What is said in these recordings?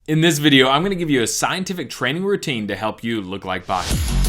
In this video, I'm going to give you a scientific training routine to help you look like Baki.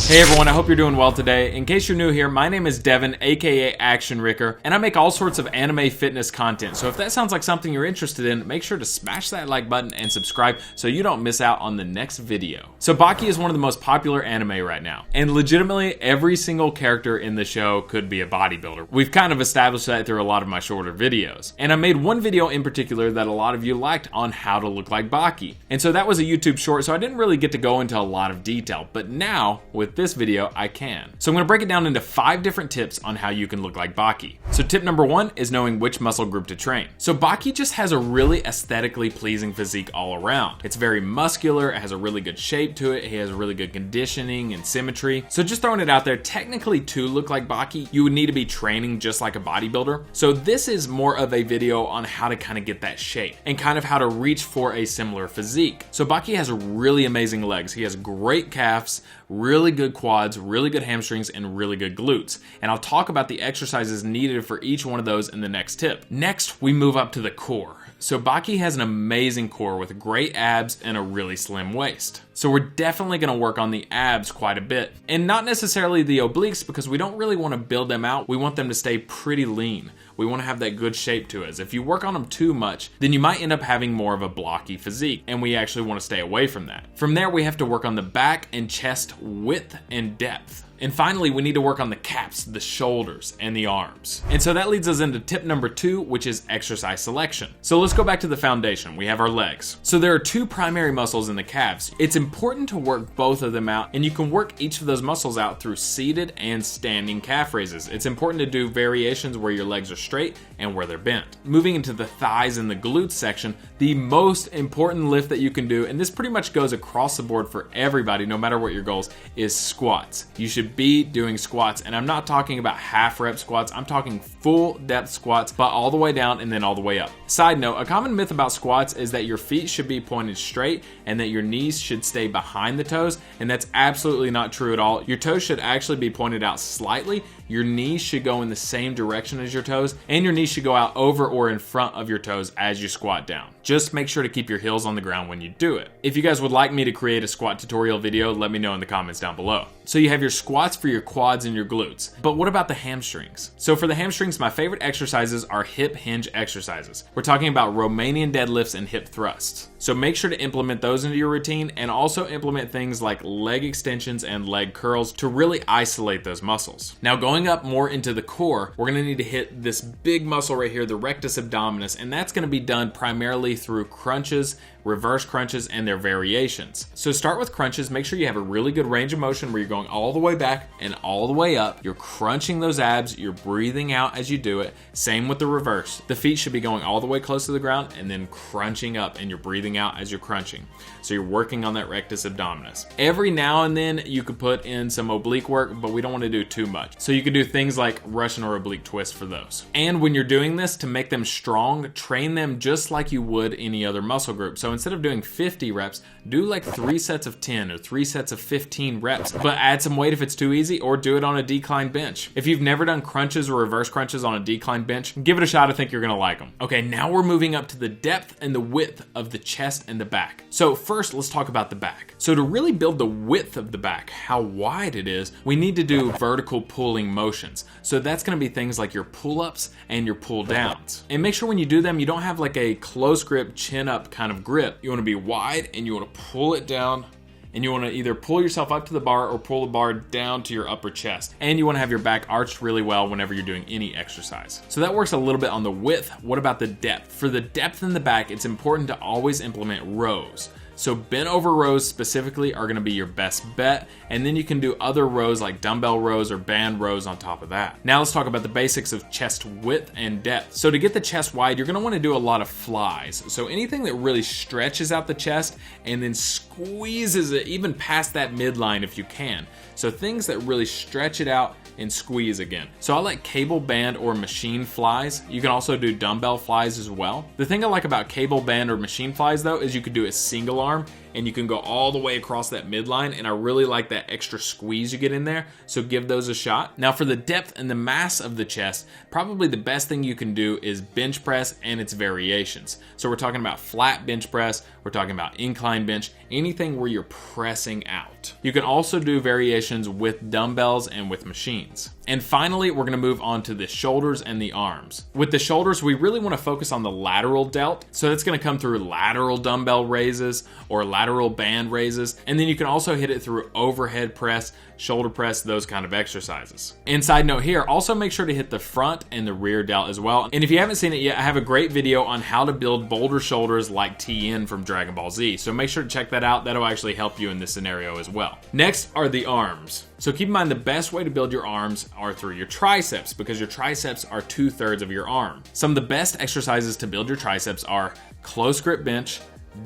Hey everyone, I hope you're doing well today. In case you're new here, my name is Devin, aka Action Ricker, and I make all sorts of anime fitness content. So if that sounds like something you're interested in, make sure to smash that like button and subscribe so you don't miss out on the next video. So Baki is one of the most popular anime right now, and legitimately every single character in the show could be a bodybuilder. We've kind of established that through a lot of my shorter videos. And I made one video in particular that a lot of you liked on how to look like Baki. And so that was a YouTube short, so I didn't really get to go into a lot of detail, but now with this video I can. So I'm going to break it down into 5 different tips on how you can look like Baki. So tip number 1 is knowing which muscle group to train. So Baki just has a really aesthetically pleasing physique all around. It's very muscular, it has a really good shape to it, he has really good conditioning and symmetry. So just throwing it out there, technically to look like Baki, you would need to be training just like a bodybuilder. So this is more of a video on how to kind of get that shape and kind of how to reach for a similar physique. So Baki has really amazing legs. He has great calves, really good quads, really good hamstrings, and really good glutes. And I'll talk about the exercises needed for each one of those in the next tip. Next, we move up to the core. So Baki has an amazing core with great abs and a really slim waist. So we're definitely going to work on the abs quite a bit, and not necessarily the obliques because we don't really want to build them out. We want them to stay pretty lean. We want to have that good shape to us. If you work on them too much, then you might end up having more of a blocky physique, and we actually want to stay away from that. From there, we have to work on the back and chest width and depth. And finally, we need to work on the caps, the shoulders, and the arms. And so that leads us into tip number 2, which is exercise selection. So let's go back to the foundation. We have our legs. So there are 2 primary muscles in the calves. It's important to work both of them out, and you can work each of those muscles out through seated and standing calf raises. It's important to do variations where your legs are straight and where they're bent. Moving into the thighs and the glutes section, the most important lift that you can do, and this pretty much goes across the board for everybody, no matter what your goals, is squats. You should be doing squats, and I'm not talking about half rep squats, I'm talking full depth squats, but all the way down and then all the way up. Side note, a common myth about squats is that your feet should be pointed straight and that your knees should stay behind the toes, and that's absolutely not true at all. Your toes should actually be pointed out slightly, your knees should go in the same direction as your toes, and your knees should go out over or in front of your toes as you squat down. Just make sure to keep your heels on the ground when you do it. If you guys would like me to create a squat tutorial video, let me know in the comments down below. So you have your squats for your quads and your glutes. But what about the hamstrings? So for the hamstrings, my favorite exercises are hip hinge exercises. We're talking about Romanian deadlifts and hip thrusts. So make sure to implement those into your routine, and also implement things like leg extensions and leg curls to really isolate those muscles. Now going up more into the core, we're gonna need to hit this big muscle right here, the rectus abdominis, and that's gonna be done primarily through crunches, reverse crunches, and their variations. So start with crunches. Make sure you have a really good range of motion where you're going all the way back and all the way up. You're crunching those abs, you're breathing out as you do it. Same with the reverse. The feet should be going all the way close to the ground and then crunching up, and you're breathing out as you're crunching. So you're working on that rectus abdominis. Every now and then you could put in some oblique work, but we don't want to do too much. So you could do things like Russian or oblique twists for those. And when you're doing this, to make them strong, train them just like you would any other muscle group. So instead of doing 50 reps, do like 3 sets of 10 or 3 sets of 15 reps, but add some weight if it's too easy, or do it on a decline bench. If you've never done crunches or reverse crunches on a decline bench, give it a shot. I think you're gonna like them. Okay, now we're moving up to the depth and the width of the chest and the back. So first, let's talk about the back. So to really build the width of the back, how wide it is, we need to do vertical pulling motions. So that's gonna be things like your pull-ups and your pull-downs. And make sure when you do them, you don't have like a close grip, chin up kind of grip. You want to be wide and you want to pull it down, and you want to either pull yourself up to the bar or pull the bar down to your upper chest. And you want to have your back arched really well whenever you're doing any exercise. So that works a little bit on the width. What about the depth? For the depth in the back, it's important to always implement rows. So bent over rows specifically are gonna be your best bet, and then you can do other rows like dumbbell rows or band rows on top of that. Now let's talk about the basics of chest width and depth. So to get the chest wide, you're gonna wanna do a lot of flies. So anything that really stretches out the chest and then squeezes it even past that midline if you can. So things that really stretch it out and squeeze again. So I like cable band or machine flies. You can also do dumbbell flies as well. The thing I like about cable band or machine flies though is you could do a single arm and you can go all the way across that midline, and I really like that extra squeeze you get in there, so give those a shot. Now for the depth and the mass of the chest, probably the best thing you can do is bench press and its variations. So we're talking about flat bench press, we're talking about incline bench, anything where you're pressing out. You can also do variations with dumbbells and with machines. And finally, we're gonna move on to the shoulders and the arms. With the shoulders, we really wanna focus on the lateral delt. So that's gonna come through lateral dumbbell raises or lateral band raises. And then you can also hit it through overhead press, shoulder press, those kind of exercises. And side note here, also make sure to hit the front and the rear delt as well. And if you haven't seen it yet, I have a great video on how to build boulder shoulders like TN from Dragon Ball Z. So make sure to check that out. That'll actually help you in this scenario as well. Next are the arms. So keep in mind the best way to build your arms are through your triceps, because your triceps are 2/3 of your arm. Some of the best exercises to build your triceps are close grip bench,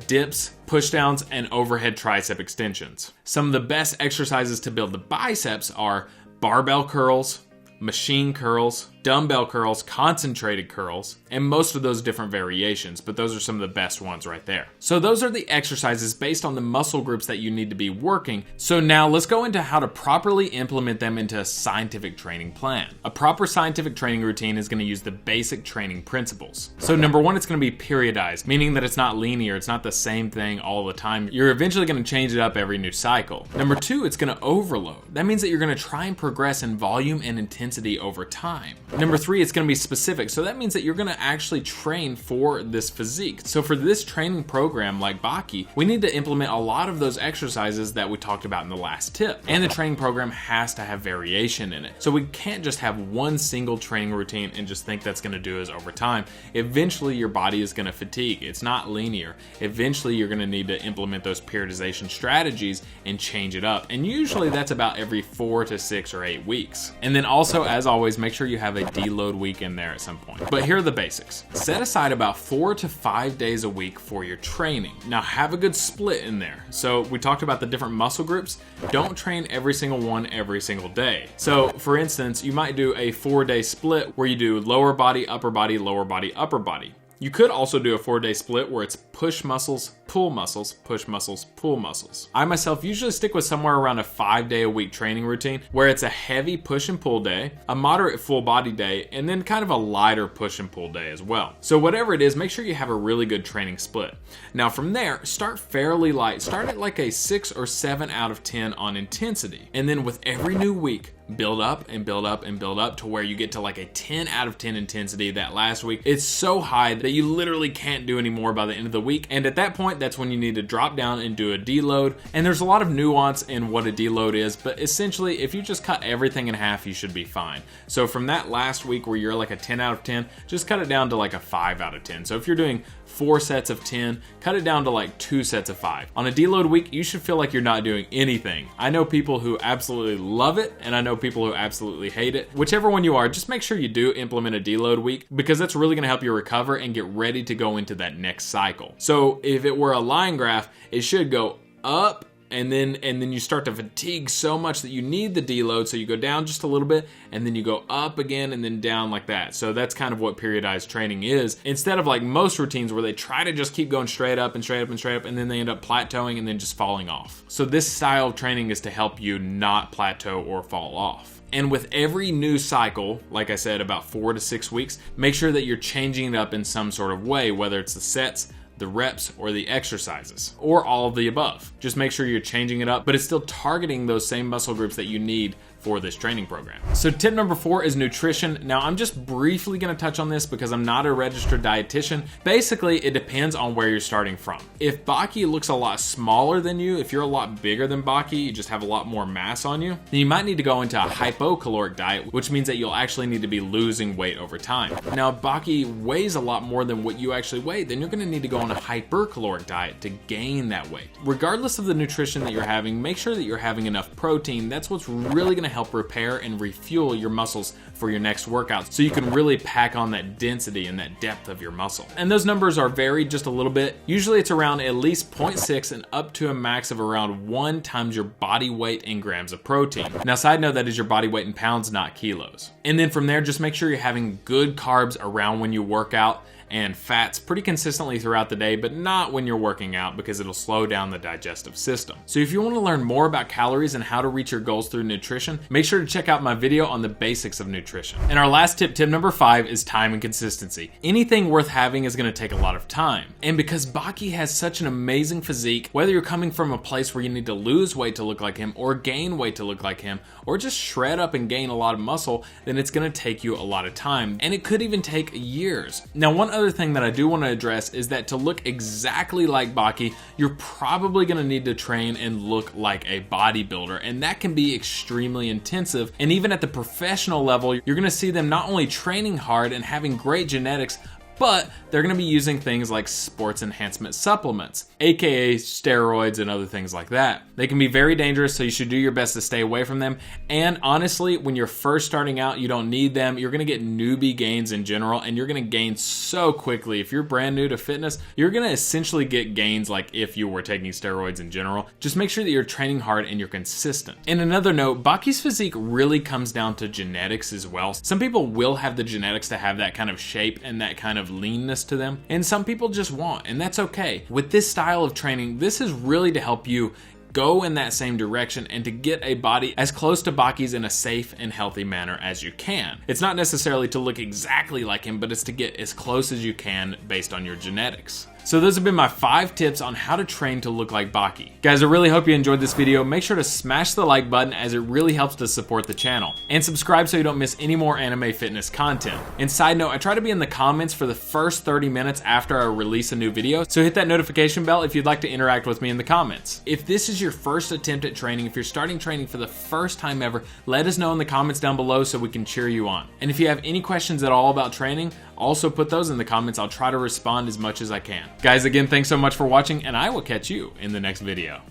dips, pushdowns, and overhead tricep extensions. Some of the best exercises to build the biceps are barbell curls, machine curls, dumbbell curls, concentrated curls, and most of those different variations, but those are some of the best ones right there. So those are the exercises based on the muscle groups that you need to be working. So now let's go into how to properly implement them into a scientific training plan. A proper scientific training routine is going to use the basic training principles. So number one, it's going to be periodized, meaning that it's not linear, it's not the same thing all the time. You're eventually going to change it up every new cycle. Number two, it's going to overload. That means that you're going to try and progress in volume and intensity over time. Number three, it's going to be specific. So that means that you're going to actually train for this physique. So for this training program like Baki, we need to implement a lot of those exercises that we talked about in the last tip. And the training program has to have variation in it. So we can't just have one single training routine and just think that's going to do us over time. Eventually your body is going to fatigue. It's not linear. Eventually you're going to need to implement those periodization strategies and change it up. And usually that's about every 4 to 6 or 8 weeks. And then also, as always, make sure you have a deload week in there at some point. But here are the basics. Set aside about 4 to 5 days a week for your training. Now have a good split in there. So we talked about the different muscle groups. Don't train every single one every single day. So for instance, you might do a 4-day split where you do lower body, upper body, lower body, upper body. You could also do a 4-day split where it's push muscles, pull muscles, push muscles, pull muscles. I myself usually stick with somewhere around a 5-day-a-week training routine where it's a heavy push and pull day, a moderate full body day, and then kind of a lighter push and pull day as well. So whatever it is, make sure you have a really good training split. Now from there, start fairly light. Start at like a 6 or 7 out of 10 on intensity. And then with every new week, build up and build up and build up to where you get to like a 10 out of 10 intensity that last week. It's so high that you literally can't do any more by the end of the week. And at that point, that's when you need to drop down and do a deload. And there's a lot of nuance in what a deload is, but essentially if you just cut everything in half, you should be fine. So from that last week where you're like a 10 out of 10, just cut it down to like a 5 out of 10. So if you're doing 4 sets of 10, cut it down to like 2 sets of 5. On a deload week, you should feel like you're not doing anything. I know people who absolutely love it, and I know people who absolutely hate it. Whichever one you are, just make sure you do implement a deload week, because that's really gonna help you recover and get ready to go into that next cycle. So if it were a line graph, it should go up, and then you start to fatigue so much that you need the deload, so you go down just a little bit, and then you go up again, and then down like that. So that's kind of what periodized training is, instead of like most routines where they try to just keep going straight up and straight up and straight up, and then they end up plateauing and then just falling off. So this style of training is to help you not plateau or fall off. And with every new cycle, like I said, about 4 to 6 weeks, make sure that you're changing it up in some sort of way, whether it's the sets, the reps, or the exercises, or all of the above. Just make sure you're changing it up, but it's still targeting those same muscle groups that you need for this training program. So tip number 4 is nutrition. Now I'm just briefly gonna touch on this because I'm not a registered dietitian. Basically, it depends on where you're starting from. If Baki looks a lot smaller than you, if you're a lot bigger than Baki, you just have a lot more mass on you, then you might need to go into a hypocaloric diet, which means that you'll actually need to be losing weight over time. Now, if Baki weighs a lot more than what you actually weigh, then you're gonna need to go on a hypercaloric diet to gain that weight. Regardless of the nutrition that you're having, make sure that you're having enough protein. That's what's really gonna help repair and refuel your muscles for your next workout, so you can really pack on that density and that depth of your muscle. And those numbers are varied just a little bit. Usually it's around at least 0.6 and up to a max of around 1 times your body weight in grams of protein. Now, side note, that is your body weight in pounds, not kilos. And then from there, just make sure you're having good carbs around when you work out, and fats pretty consistently throughout the day, but not when you're working out because it'll slow down the digestive system. So if you want to learn more about calories and how to reach your goals through nutrition, make sure to check out my video on the basics of nutrition. And our last tip number 5, is time and consistency. Anything worth having is going to take a lot of time. And because Baki has such an amazing physique, whether you're coming from a place where you need to lose weight to look like him, or gain weight to look like him, or just shred up and gain a lot of muscle, then it's going to take you a lot of time. And it could even take years. Now, one other thing that I do want to address is that to look exactly like Baki, you're probably going to need to train and look like a bodybuilder. And that can be extremely intensive. And even at the professional level, you're going to see them not only training hard and having great genetics, but they're going to be using things like sports enhancement supplements, aka steroids and other things like that. They can be very dangerous, so you should do your best to stay away from them. And honestly, when you're first starting out, you don't need them. You're going to get newbie gains in general, and you're going to gain so quickly. If you're brand new to fitness, you're going to essentially get gains like if you were taking steroids in general. Just make sure that you're training hard and you're consistent. And another note, Baki's physique really comes down to genetics as well. Some people will have the genetics to have that kind of shape and that kind of leanness to them, and some people just won't, and that's okay. With this style of training, this is really to help you go in that same direction and to get a body as close to Baki's in a safe and healthy manner as you can. It's not necessarily to look exactly like him, but it's to get as close as you can based on your genetics. So those have been my 5 tips on how to train to look like Baki. Guys, I really hope you enjoyed this video. Make sure to smash the like button as it really helps to support the channel. And subscribe so you don't miss any more anime fitness content. And side note, I try to be in the comments for the first 30 minutes after I release a new video, so hit that notification bell if you'd like to interact with me in the comments. If this is your first attempt at training, if you're starting training for the first time ever, let us know in the comments down below so we can cheer you on. And if you have any questions at all about training, also put those in the comments. I'll try to respond as much as I can. Guys, again, thanks so much for watching, and I will catch you in the next video.